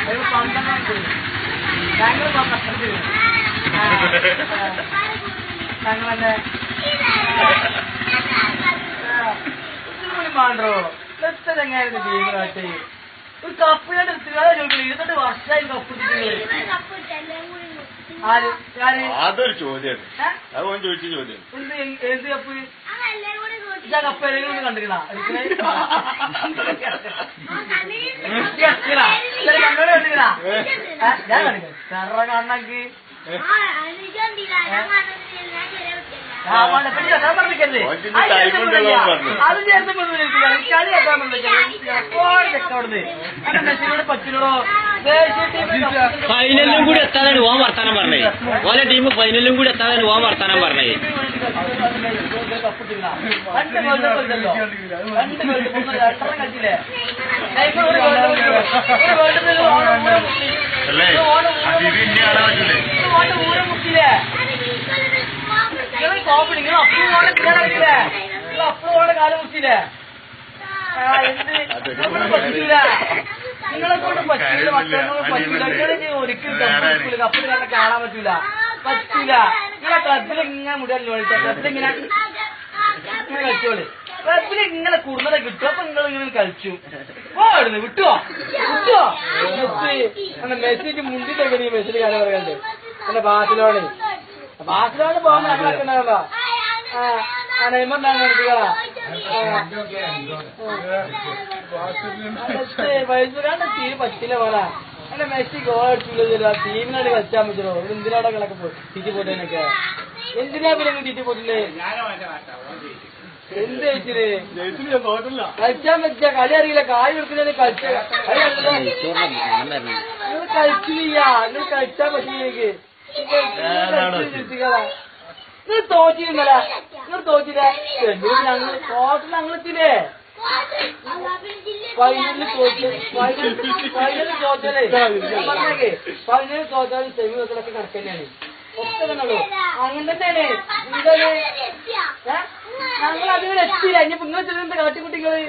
ഒരു 12 ഞങ്ങൾ ഞങ്ങളെ മാണ്ടോ എങ്ങനെയായിരുന്നു ടീം കാട്ടി ഒരു കപ്പിനായിട്ട് 22 വർഷമായി കപ്പ് അതൊരു ചോദ്യം ചോദിച്ച ചോദ്യം ഏത് കപ്പ് കപ്പ് ഏതെങ്കിലും കണ്ടിക്കണ ഞങ്ങളോട് കണ്ടിക്കണ ഞാൻ കണ്ടിക്കണം കറ കാണാക്കി അത് ചേർത്ത് കളി പറ്റില്ലടോ ഫൈനലിലും കൂടി എത്താതാണ് ഓൻ വർത്താനം പറഞ്ഞേ ഓലെ ടീം ഫൈനലിലും കൂടി എത്താതാണ് ഓൻ വർത്താനം പറഞ്ഞേ കളിച്ചില്ലേ ഊരം മുക്കില്ലേ നിങ്ങൾ കോപ്പി നിങ്ങൾ അപ്പുറോടെ അപ്പുറോടെ കാലം മുക്കില്ലേ പറ്റൂല നിങ്ങളെ കൊണ്ട് പറ്റൂല മക്കളെ പറ്റൂല നിങ്ങൾ ഒരിക്കലും കപ്പിൽ കാരണം കാണാൻ പറ്റൂല നിങ്ങളെ ക്ലബിൽ ഇങ്ങനെ മുടിയല്ലോ ക്ലബിലിങ്ങനെ കളിച്ചോളി ക്ലബിൽ ഇങ്ങനെ കുടുംബത കിട്ടും അപ്പൊ നിങ്ങൾ ഇങ്ങനെ കളിച്ചു ഓടുന്നു വിട്ടുവോ മെസ്സിക്ക് മുണ്ടിട്ടൊക്കെ നീ മെസ്സിന്റെ കാര്യം പറയണ്ടേ എന്റെ ബാസിലോണ് പോകാൻ നമ്മളൊക്കെ ഉണ്ടാവല്ലോ നെയ്മറിനാണ് കുട്ടികളാ ടീം പറ്റില്ല പോലെ എന്റെ മെസ്സി ഗോൾ അടിച്ചില്ല ടീമിനോട് കളിച്ചാൻ പറ്റുമോ എന്തിനാടെ കളൊക്കെ തിറ്റി പോട്ടേനൊക്കെ എന്തിനാ പിന്നെ തിറ്റി പോട്ടില്ലേ എന്ത് കഴിച്ചില്ലേ കളിച്ചാൻ പറ്റിയ കളി അറിയില്ല കായ് കൊടുക്കുന്നതിന് നിങ്ങൾ കളിച്ചില്ല നിങ്ങൾ കളിച്ചാൻ പറ്റില്ലേക്ക് നിങ്ങൾ തോറ്റിരുന്നല്ല നിങ്ങൾ തോറ്റില്ല ഞങ്ങൾ ടോട്ടൽ ഞങ്ങളെത്തില്ലേ ഫൈനലിൽ തോറ്റല്ലേ പറഞ്ഞേക്കെ ഫൈനലിൽ തോറ്റാലും സെമി വെക്കലൊക്കെ കണക്കന്നെയാണ് ഒക്കെ തന്നെയുള്ളൂ അങ്ങനെ തന്നെയാണ് ഞങ്ങൾ അതിന് എത്തിയില്ല ഇനി നിങ്ങൾ ചെല്ലുന്നത് കാട്ടിക്കുട്ടികള്